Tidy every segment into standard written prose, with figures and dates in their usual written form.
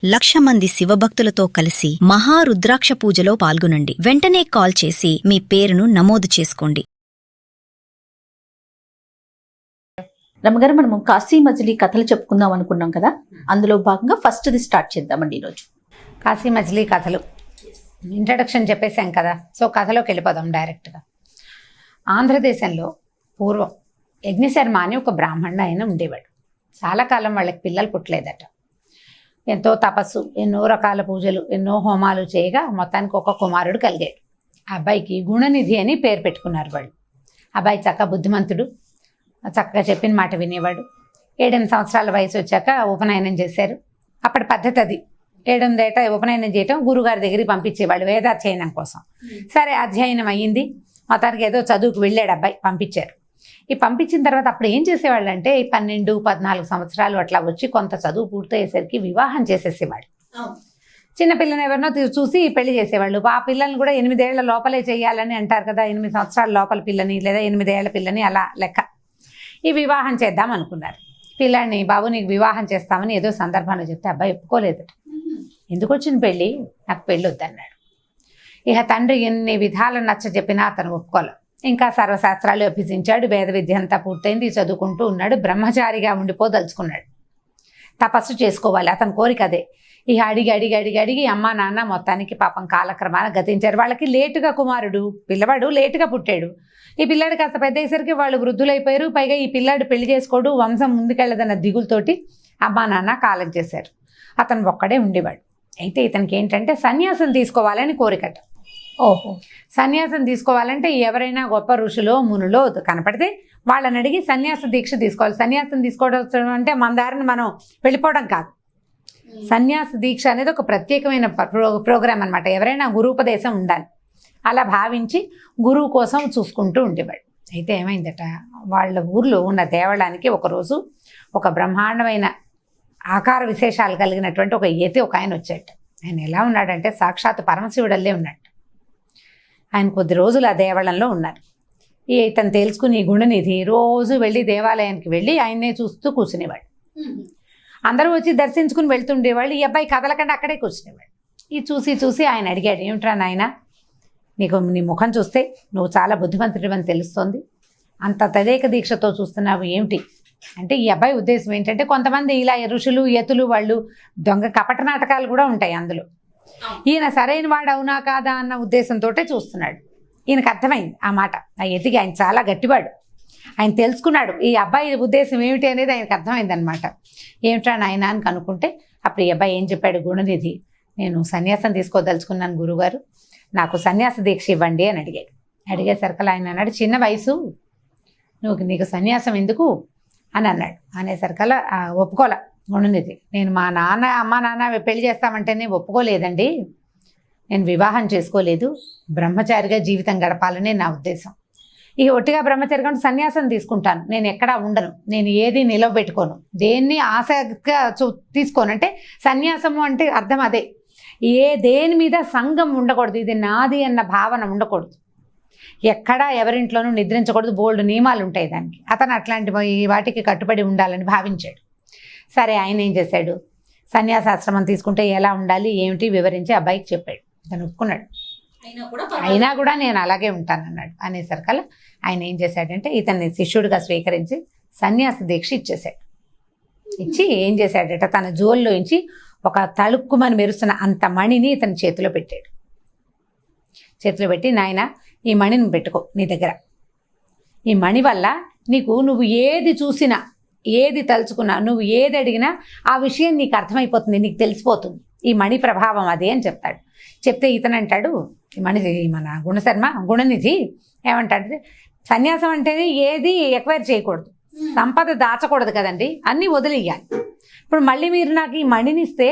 1,00,000 మంది శివభక్తులతో కలిసి మహారుద్రాక్ష పూజలో పాల్గొనండి. వెంటనే కాల్ చేసి మీ పేరును నమోదు చేసుకోండి. రమ్మగారు, మనము కాశీ మజిలీ కథలు చెప్పుకుందాం అనుకున్నాం కదా, అందులో భాగంగా ఫస్ట్ది స్టార్ట్ చేద్దామండి ఈరోజు. కాశీ మజిలీ కథలు ఇంట్రడక్షన్ చెప్పేశాం కదా, సో కథలోకి వెళ్ళిపోదాం డైరెక్ట్గా. ఆంధ్రదేశంలో పూర్వం యజ్ఞశర్మ అని ఒక బ్రాహ్మణ ఆయన ఉండేవాడు. చాలా కాలం వాళ్ళకి పిల్లలు పుట్టలేదట. ఎంతో తపస్సు, ఎన్నో రకాల పూజలు, ఎన్నో హోమాలు చేయగా మొత్తానికి ఒక కుమారుడు కలిగాడు. ఆ అబ్బాయికి గుణనిధి అని పేరు పెట్టుకున్నారు వాళ్ళు. అబ్బాయి చక్కగా బుద్ధిమంతుడు, చక్కగా చెప్పిన మాట వినేవాడు. 7-8 సంవత్సరాల వయసు వచ్చాక ఉపనయనం చేశారు. అప్పటి పద్ధతి అది. 7-8 ఏట ఉపనయనం చేయటం, గురుగారి దగ్గరికి పంపించేవాళ్ళు వేదాధ్యయనం కోసం. సరే, అధ్యయనం అయ్యింది. మొత్తానికి ఏదో చదువుకు వెళ్ళాడు అబ్బాయి, పంపించారు. ఈ పంపించిన తర్వాత అప్పుడు ఏం చేసేవాళ్ళు అంటే 12-14 సంవత్సరాలు అట్లా వచ్చి కొంత చదువు పూర్తయ్యేసరికి వివాహం చేసేసేవాడు. చిన్నపిల్లని ఎవరినో చూసి పెళ్లి చేసేవాళ్ళు. ఆ పిల్లల్ని కూడా 8 ఏళ్ల లోపలే చేయాలని అంటారు కదా, 8 సంవత్సరాల లోపల పిల్లని లేదా 8 ఏళ్ల పిల్లని అలా లెక్క. ఈ వివాహం చేద్దాం అనుకున్నారు. పిల్లాడిని, బాబు నీకు వివాహం చేస్తామని ఏదో సందర్భంలో చెప్తే అబ్బాయి ఒప్పుకోలేదు. ఎందుకు వచ్చిన పెళ్ళి, నాకు పెళ్ళి వద్దన్నాడు. ఇక తండ్రి ఎన్ని విధాలు నచ్చ చెప్పినా అతను ఒప్పుకోలేదు. ఇంకా సర్వశాస్త్రాలు అభ్యసించాడు, వేద విద్య అంతా పూర్తయింది, చదువుకుంటూ ఉన్నాడు. బ్రహ్మచారిగా ఉండిపోదలుచుకున్నాడు. తపస్సు చేసుకోవాలి, అతని కోరిక అదే. ఇక అడిగి అమ్మ నాన్న మొత్తానికి పాపం కాలక్రమాన గతించారు. వాళ్ళకి లేటుగా కుమారుడు, పిల్లవాడు లేటుగా పుట్టాడు. ఈ పిల్లాడు కాస్త పెద్ద అయ్యేసరికి వాళ్ళు వృద్ధులైపోయారు. పైగా ఈ పిల్లాడు పెళ్లి చేసుకోడు, వంశం ముందుకెళ్ళదన్న దిగులతోటి అమ్మా నాన్న కాలం చేశారు. అతను ఒక్కడే ఉండేవాడు. అయితే ఇతనికి ఏంటంటే సన్యాసం తీసుకోవాలని కోరికట. ఓహో, సన్యాసం తీసుకోవాలంటే ఎవరైనా గొప్ప ఋషులో మునులో కనపడితే వాళ్ళని అడిగి సన్యాస దీక్ష తీసుకోవాలి. సన్యాసం తీసుకోవడం అంటే మన దారిని మనం వెళ్ళిపోవడం కాదు. సన్యాస దీక్ష అనేది ఒక ప్రత్యేకమైన ప్రోగ్రామ్ అనమాట. ఎవరైనా గురూపదేశం ఉండాలి. అలా భావించి గురువు కోసం చూసుకుంటూ ఉండేవాడు. అయితే ఏమైందట, వాళ్ళ ఊర్లో ఉన్న దేవాలయానికి ఒకరోజు ఒక బ్రహ్మాండమైన ఆకార విశేషాలు కలిగినటువంటి ఒక యతి ఒక ఆయన వచ్చాడు. ఆయన ఎలా ఉన్నాడంటే సాక్షాత్ పరమశివుడల్లే ఉన్నాడు. ఆయన కొద్ది రోజులు ఆ దేవాలయంలో ఉన్నారు. ఇతను తెలుసుకుని గుణనిధి రోజు వెళ్ళి దేవాలయానికి వెళ్ళి ఆయన్నే చూస్తూ కూర్చునేవాడు. అందరూ వచ్చి దర్శించుకుని వెళ్తుండేవాళ్ళు. ఈ అబ్బాయి కదలకుండా అక్కడే కూర్చునేవాడు. ఇది చూసి ఆయన అడిగాడు, ఏమిట్రా నాయన, నీ ముఖం చూస్తే నువ్వు చాలా బుద్ధిమంతుడివని తెలుస్తోంది, అంత తదేక దీక్షతో చూస్తున్నావు ఏమిటి అంటే, ఈ అబ్బాయి ఉద్దేశం ఏంటంటే కొంతమంది ఇలా ఋషులు యతులు వాళ్ళు దొంగ కపట నాటకాలు కూడా ఉంటాయి అందులో. ఈయన సరైన వాడు అవునా కాదా అన్న ఉద్దేశంతో చూస్తున్నాడు. ఈయనకు అర్థమైంది ఆ మాట. ఆ యతికి, ఆయన చాలా గట్టివాడు, ఆయన తెలుసుకున్నాడు ఈ అబ్బాయి ఉద్దేశం ఏమిటి అనేది ఆయనకు అర్థమైంది అనమాట. ఏమిట్రా నాయన అని కనుక్కుంటే అప్పుడు ఈ అబ్బాయి ఏం చెప్పాడు, గుణనిధి, నేను సన్యాసం తీసుకోదలుచుకున్నాను గురుగారు, నాకు సన్యాస దీక్ష ఇవ్వండి అని అడిగాడు. అడిగేసరికి ఆయన అన్నాడు, చిన్న వయసు, నీకు సన్యాసం ఎందుకు అని అన్నాడు. అనేసరికల్లా ఒప్పుకోలే గుణనిధి. నేను మా నాన్న అమ్మ నాన్న పెళ్లి చేస్తామంటేనే ఒప్పుకోలేదండి, నేను వివాహం చేసుకోలేదు, బ్రహ్మచారిగా జీవితం గడపాలనే నా ఉద్దేశం. ఇక ఒట్టిగా బ్రహ్మచారిగా సన్యాసం తీసుకుంటాను, నేను ఎక్కడా ఉండను, నేను ఏది నిలవబెట్టుకోను, దేన్ని ఆశగా తీసుకోను. అంటే సన్యాసము అంటే అర్థం అదే, దేని మీద సంఘం ఉండకూడదు, ఇది నాది అన్న భావన ఉండకూడదు, ఎక్కడా ఎవరింట్లోనూ నిద్రించకూడదు, బోల్డ్ నియమాలు ఉంటాయి దానికి. అతను అట్లాంటి వాటికి కట్టుబడి ఉండాలని భావించాడు. సరే, ఆయన ఏం చేశాడు, సన్యాసాశ్రమం తీసుకుంటే ఎలా ఉండాలి ఏమిటి వివరించి అబ్బాయికి చెప్పాడు. అతను ఒప్పుకున్నాడు. అయినా కూడా నేను అలాగే ఉంటానన్నాడు. అనేసరికల్లా ఆయన ఏం చేశాడంటే ఇతన్ని శిష్యుడిగా స్వీకరించి సన్యాస దీక్ష ఇచ్చేశాడు. ఇచ్చి ఏం చేశాడట, తన జోల్లోంచి ఒక తళుక్కుమని మెరుస్తున్న అంత మణిని ఇతని చేతిలో పెట్టాడు. చేతిలో పెట్టి, నాయన ఈ మణిని పెట్టుకో నీ దగ్గర, ఈ మణి వల్ల నువ్వు ఏది చూసినా ఏది తలుచుకున్నా నువ్వు ఏది అడిగినా ఆ విషయం నీకు అర్థమైపోతుంది, నీకు తెలిసిపోతుంది, ఈ మణి ప్రభావం అది అని చెప్తాడు. చెప్తే ఇతను అంటాడు, మన గుణనిధి ఏమంటాడు, సన్యాసం అంటేనే ఏది ఎక్వైర్ చేయకూడదు, సంపద దాచకూడదు కదండి, అన్నీ వదిలేయాలి. ఇప్పుడు మళ్ళీ మీరు నాకు ఈ మణినిస్తే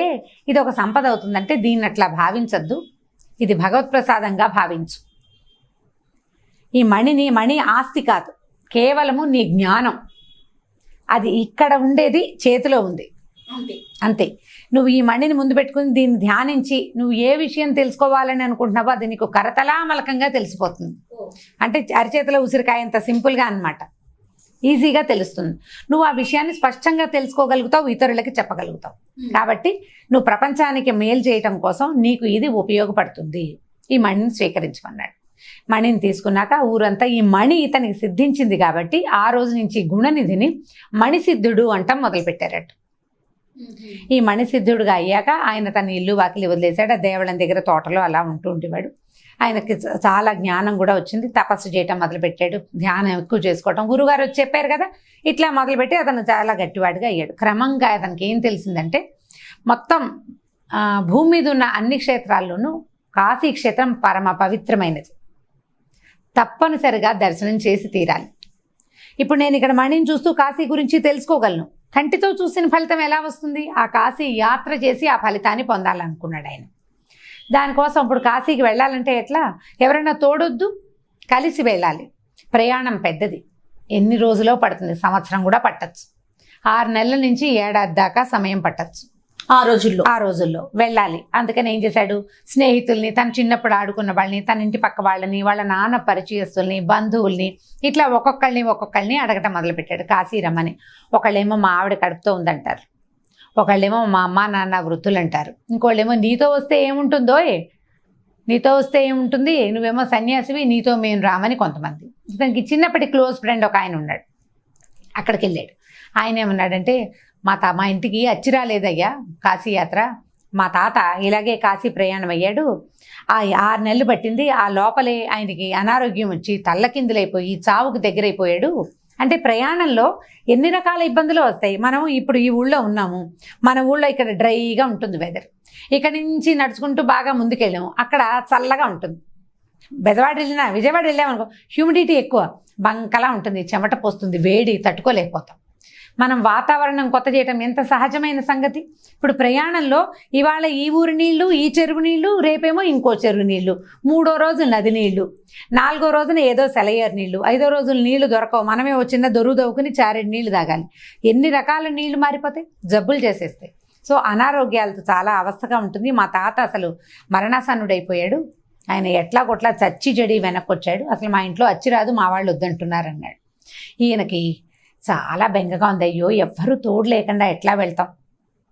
ఇది ఒక సంపద అవుతుందంటే దీన్ని అట్లా భావించద్దు, ఇది భగవత్ప్రసాదంగా భావించు. ఈ మణి ఆస్తి కాదు, కేవలము నీ జ్ఞానం, అది ఇక్కడ ఉండేది చేతిలో ఉంది అంతే. నువ్వు ఈ మణిని ముందు పెట్టుకుని దీన్ని ధ్యానించి నువ్వు ఏ విషయం తెలుసుకోవాలని అనుకుంటున్నావో అది నీకు కరతలామలకంగా తెలిసిపోతుంది. అంటే అరిచేతిలో ఉసిరికాయ అంత సింపుల్గా అనమాట. ఈజీగా తెలుస్తుంది. నువ్వు ఆ విషయాన్ని స్పష్టంగా తెలుసుకోగలుగుతావు, ఇతరులకి చెప్పగలుగుతావు. కాబట్టి నువ్వు ప్రపంచానికి మేలు చేయటం కోసం నీకు ఇది ఉపయోగపడుతుంది. ఈ మణిని స్వీకరించమన్నాడు. మణిని తీసుకున్నాక ఊరంతా ఈ మణి ఇతనికి సిద్ధించింది కాబట్టి ఆ రోజు నుంచి గుణనిధిని మణిసిద్ధుడు అంటాం మొదలుపెట్టారట. ఈ మణిసిద్ధుడుగా అయ్యాక ఆయన తన ఇల్లు వాకిలి వదిలేశాడు. ఆ దేవళం దగ్గర తోటలో అలా ఉంటూ ఉండేవాడు. ఆయనకి చాలా జ్ఞానం కూడా వచ్చింది. తపస్సు చేయటం మొదలుపెట్టాడు, ధ్యానం ఎక్కువ చేసుకోవటం. గురుగారు వచ్చి చెప్పారు కదా, ఇట్లా మొదలుపెట్టి అతను చాలా గట్టివాడిగా అయ్యాడు. క్రమంగా అతనికి ఏం తెలిసిందంటే మొత్తం భూమి మీద ఉన్న అన్ని క్షేత్రాల్లోనూ కాశీ క్షేత్రం పరమ పవిత్రమైనది, తప్పనిసరిగా దర్శనం చేసి తీరాలి. ఇప్పుడు నేను ఇక్కడ మణిని చూస్తూ కాశీ గురించి తెలుసుకోగలను. కంటితో చూసిన ఫలితం ఎలా వస్తుంది? ఆ కాశీ యాత్ర చేసి ఆ ఫలితాన్ని పొందాలనుకున్నాడు ఆయన. దానికోసం ఇప్పుడు కాశీకి వెళ్ళాలంటే ఎట్లా? ఎవరైనా తోడొద్దు, కలిసి వెళ్ళాలి. ప్రయాణం పెద్దది, ఎన్ని రోజులో పడుతుంది, సంవత్సరం కూడా పట్టచ్చు, 6 నెలల నుంచి ఏడాది దాకా సమయం పట్టచ్చు. ఆ రోజుల్లో వెళ్ళాలి. అందుకని ఏం చేశాడు, స్నేహితుల్ని, తను చిన్నప్పుడు ఆడుకున్న వాళ్ళని, తన ఇంటి పక్క వాళ్ళని, వాళ్ళ నాన్న పరిచయస్తుల్ని, బంధువుల్ని, ఇట్లా ఒక్కొక్కళ్ళని అడగటం మొదలుపెట్టాడు కాశీ రమ్మని. ఒకళ్ళేమో మా ఆవిడ కడుపుతో ఉందంటారు, ఒకళ్ళేమో మా అమ్మ నాన్న వృద్ధులు అంటారు, ఇంకోళ్ళేమో నీతో వస్తే ఏముంటుంది, నువ్వేమో సన్యాసివి, నీతో మేము రామని కొంతమంది. ఇతనికి చిన్నప్పటి క్లోజ్ ఫ్రెండ్ ఒక ఆయన ఉన్నాడు, అక్కడికి వెళ్ళాడు. ఆయన ఏమన్నాడంటే, మా ఇంటికి అచ్చి రాలేదయ్యా కాశీ యాత్ర, మా తాత ఇలాగే కాశీ ప్రయాణం అయ్యాడు, ఆ 6 నెలలు పట్టింది, ఆ లోపలే ఆయనకి అనారోగ్యం వచ్చి తల్లకిందులైపోయి చావుకు దగ్గరైపోయాడు. అంటే ప్రయాణంలో ఎన్ని రకాల ఇబ్బందులు వస్తాయి. మనం ఇప్పుడు ఈ ఊళ్ళో ఉన్నాము, మన ఊళ్ళో ఇక్కడ డ్రైగా ఉంటుంది వెదర్, ఇక్కడ నుంచి నడుచుకుంటూ బాగా ముందుకెళ్ళాము, అక్కడ చల్లగా ఉంటుంది. విజయవాడ వెళ్ళామనుకో, హ్యూమిడిటీ ఎక్కువ, బంకలా ఉంటుంది, చెమట పోస్తుంది, వేడి తట్టుకోలేకపోతాం. మనం వాతావరణం కొత్త చేయటం ఎంత సహజమైన సంగతి. ఇప్పుడు ప్రయాణంలో ఇవాళ ఈ ఊరి నీళ్లు, ఈ చెరువు నీళ్లు, రేపేమో ఇంకో చెరువు నీళ్లు, 3వ రోజు నది నీళ్లు, 4వ రోజున ఏదో సెలయేరు నీళ్లు, 5వ రోజున నీళ్లు దొరకవు, మనమే వచ్చిన దొరువు దవ్వుకుని చారెడు నీళ్లు తాగాలి. ఎన్ని రకాల నీళ్లు మారిపోతాయి, జబ్బులు చేసేస్తాయి. సో అనారోగ్యాలతో చాలా అవస్థగా ఉంటుంది. మా తాత అసలు మరణాసన్నుడైపోయాడు, ఆయన ఎట్లా కొట్లా చచ్చి జడి వెనక్కి వచ్చాడు, అసలు మా ఇంట్లో అచ్చి రాదు, మా వాళ్ళు వద్దంటున్నారు అన్నాడు. ఈయనకి చాలా బెంగగా ఉంది. అయ్యో, ఎవ్వరూ తోడు లేకుండా ఎట్లా వెళ్తాం,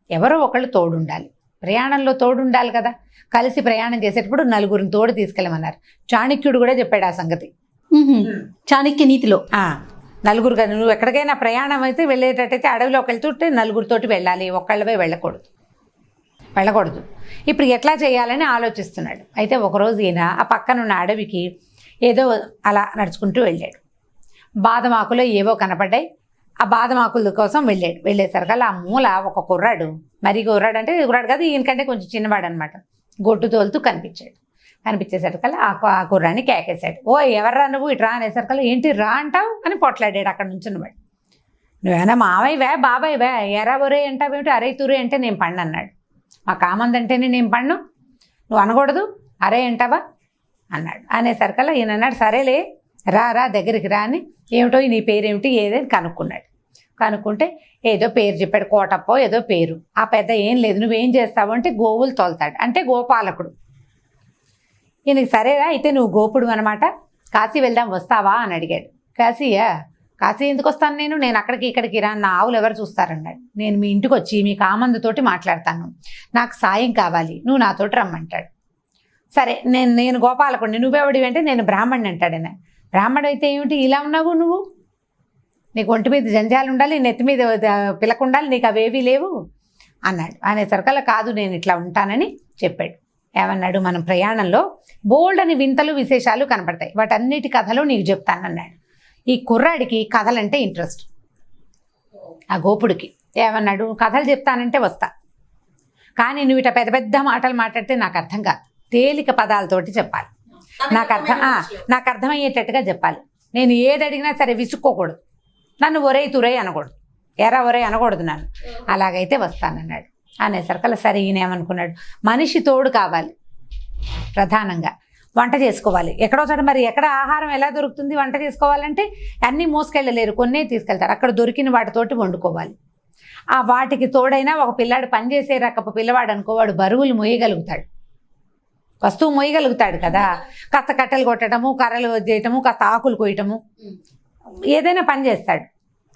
ఎవరో ఒకళ్ళు తోడు ఉండాలి, ప్రయాణంలో తోడు ఉండాలి కదా. కలిసి ప్రయాణం చేసేటప్పుడు 4గురిని తోడు తీసుకెళ్ళమన్నారు. చాణక్యుడు కూడా చెప్పాడు ఆ సంగతి. చాణక్య నీతిలో 4గురు కదా, నువ్వు ఎక్కడికైనా ప్రయాణం అయితే వెళ్ళేటట్టయితే అడవిలోకి వెళ్తుంటే 4గురితోటి వెళ్ళాలి, ఒక్కళ్ళవే వెళ్ళకూడదు. ఇప్పుడు ఎట్లా చేయాలని ఆలోచిస్తున్నాడు. అయితే ఒకరోజు ఈయన ఆ పక్కనున్న అడవికి ఏదో అలా నడుచుకుంటూ వెళ్ళాడు. బాదమాకులో ఏవో కనపడ్డాయి, ఆ బాదమాకుల కోసం వెళ్ళేసరికల్లా ఆ మూల ఒక కుర్రాడు, మరి కుర్రాడు అంటే కుర్రాడు కాదు, ఈయనకంటే కొంచెం చిన్నవాడు అనమాట, గొడ్డు తోలుతూ కనిపించేసరికల్లా ఆ కుర్రాన్ని కేకేశాడు. ఓ ఎవర్రా నువ్వు, ఇటు రా అనేసరికల్లా, ఏంటి రా అంటావు అని పొట్లాడాడు అక్కడ నుంచున్నవాడు. నువ్వేనా మావయ్యవే బాబాయ్వే, ఎరా ఒరే అంటావేమిటి, అరే తురే అంటే నేను పండు అన్నాడు. మా కామందంటేనే నేను పండు, నువ్వు అనకూడదు, అరే అంటావా అన్నాడు. అనేసరికల్లా ఈయన అన్నాడు, సరేలే రా దగ్గరికి రా అని, ఏమిటో నీ పేరేమిటి ఏదని కనుక్కుంటే ఏదో పేరు చెప్పాడు, కోటప్పో ఏదో పేరు. ఆ పెద్ద ఏం లేదు, నువ్వేం చేస్తావు అంటే గోవులు తోలుతాడు, అంటే గోపాలకుడు. ఈయనకి సరేరా అయితే నువ్వు గోపుడు అనమాట, కాశీ వెళ్దాం వస్తావా అని అడిగాడు. కాశీ ఎందుకు వస్తాను, నేను అక్కడికి ఇక్కడికి రా, నా ఆవులు ఎవరు చూస్తారన్నాడు. నేను మీ ఇంటికి వచ్చి మీ కామందుతోటి మాట్లాడతాను, నాకు సాయం కావాలి, నువ్వు నాతోటి రమ్మంటాడు. సరే నేను గోపాలకుడిని, నువ్వెవడివి అంటే నేను బ్రాహ్మణ్ణి అంటాడు. ఆయన బ్రాహ్మణుడు అయితే ఏమిటి ఇలా ఉన్నావు నువ్వు, నీకు ఒంటి మీద జంజాలు ఉండాలి, నెత్తి మీద పిలక ఉండాలి, నీకు అవేవీ లేవు అన్నాడు. అనేసరికల్లా కాదు నేను ఇట్లా ఉంటానని చెప్పాడు. ఏమన్నాడు, మనం ప్రయాణంలో బోల్డ్ అని వింతలు విశేషాలు కనపడతాయి, వాటన్నిటి కథలు నీకు చెప్తానన్నాడు. ఈ కుర్రాడికి కథలంటే ఇంట్రెస్ట్. ఆ గోపుడికి ఏమన్నాడు, కథలు చెప్తానంటే వస్తా, కానీ నువ్వు ఇట్లా పెద్ద పెద్ద మాటలు మాట్లాడితే నాకు అర్థం కాదు, తేలిక పదాలతోటి చెప్పాలి, నాకు అర్థమయ్యేటట్టుగా చెప్పాలి, నేను ఏది అడిగినా సరే విసుక్కోకూడదు, నన్ను ఒరే తురే అనకూడదు, ఎరా ఒరే అనకూడదు నన్ను, అలాగైతే వస్తానన్నాడు. అనేసరికల్లా సరే ఈయన ఏమనుకున్నాడు, మనిషి తోడు కావాలి, ప్రధానంగా వంట చేసుకోవాలి, ఎక్కడో చోట మరి ఎక్కడ ఆహారం ఎలా దొరుకుతుంది, వంట చేసుకోవాలంటే అన్నీ మోసుకెళ్ళలేరు, కొన్నే తీసుకెళ్తారు, అక్కడ దొరికిన వాటితోటి వండుకోవాలి. ఆ వాటికి తోడైనా ఒక పిల్లాడు పనిచేసే రకపు పిల్లవాడు అనుకో, వాడు బరువులు మోయగలుగుతాడు, వస్తువు మోయగలుగుతాడు కదా, కాస్త కట్టెలు కొట్టడము, కర్రలు చేయటము, కాస్త ఆకులు కొయ్యటము, ఏదైనా పని చేస్తాడు.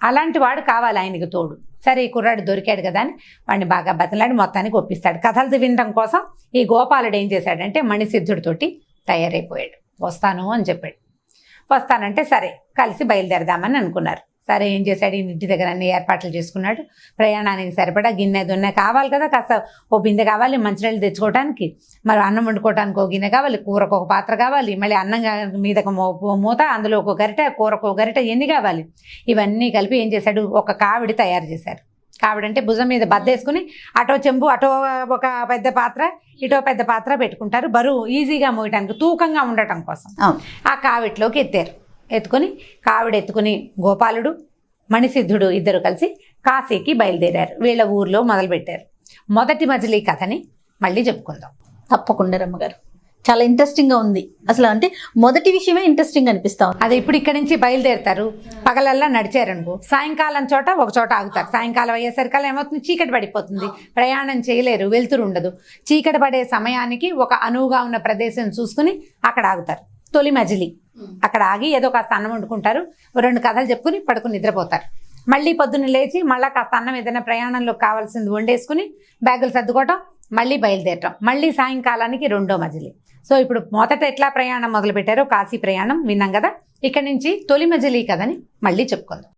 అలాంటి వాడు కావాలి ఆయనకి తోడు. సరే ఈ కుర్రాడు దొరికాడు కదా అని వాడిని బాగా బతలాడి మొత్తానికి ఒప్పిస్తాడు. కథలు వినడం కోసం ఈ గోపాలుడు ఏం చేశాడంటే మణిసిద్ధుడితోటి తయారైపోయాడు. వస్తాను అని చెప్పాడు. వస్తానంటే సరే కలిసి బయలుదేరదామని అనుకున్నారు. సరే ఏం చేశాడు, ఈ ఇంటి దగ్గర అన్ని ఏర్పాట్లు చేసుకున్నాడు. ప్రయాణానికి సరిపడా గిన్నె దున్నె కావాలి కదా, కాస్త ఓ బిందె కావాలి మంచినీళ్ళు తెచ్చుకోవడానికి, మరి అన్నం వండుకోవడానికి ఒక గిన్నె కావాలి, కూరకు ఒక పాత్ర కావాలి, మళ్ళీ అన్నం మీదకు మూత, అందులో ఒక గరిటె, కూరకు ఒక గరిటె, ఎన్ని కావాలి ఇవన్నీ కలిపి ఏం చేశాడు, ఒక కావిడి తయారు చేశారు. కావిడంటే భుజం మీద బద్దేసుకుని అటో చెంబు, అటో ఒక పెద్ద పాత్ర, ఇటో పెద్ద పాత్ర పెట్టుకుంటారు. బరువు ఈజీగా మోయటానికి, తూకంగా ఉండటం కోసం ఆ కావిట్లోకి ఎత్తుకొని కావిడెత్తుకుని గోపాలుడు మణిసిద్ధుడు ఇద్దరు కలిసి కాశీకి బయలుదేరారు. వీళ్ళ ఊర్లో మొదలుపెట్టారు. మొదటి మజిలీ కథని మళ్ళీ చెప్పుకుందాం. తప్పకుండా రమ్మగారు, చాలా ఇంట్రెస్టింగ్ గా ఉంది. అసలు అంటే మొదటి విషయమే ఇంట్రెస్టింగ్ అనిపిస్తా ఉంది. అదే ఇప్పుడు ఇక్కడి నుంచి బయలుదేరుతారు. పగలల్లా నడిచారనుకో, సాయంకాలం చోట ఒక చోట ఆగుతారు. సాయంకాలం అయ్యేసరికల్లా ఏమవుతుంది, చీకటి పడిపోతుంది, ప్రయాణం చేయలేరు, వెలుతురు ఉండదు. చీకటి పడే సమయానికి ఒక అనువుగా ఉన్న ప్రదేశం చూసుకుని అక్కడ ఆగుతారు. తొలి మజిలీ అక్కడ ఆగి ఏదో కాస్త అన్నం వండుకుంటారు, 2 కథలు చెప్పుకుని పడుకుని నిద్రపోతారు. మళ్ళీ పొద్దున్న లేచి మళ్ళీ కాస్త అన్నం ఏదైనా ప్రయాణంలో కావాల్సింది వండేసుకుని బ్యాగులు సర్దుకోవటం, మళ్ళీ బయలుదేరటం, మళ్ళీ సాయంకాలానికి 2వ మజిలీ. సో ఇప్పుడు మొదట ఎట్లా ప్రయాణం మొదలు పెట్టారో కాశీ ప్రయాణం విన్నాం కదా. ఇక్కడి నుంచి తొలి మజిలీ కథని మళ్ళీ చెప్పుకుందాం.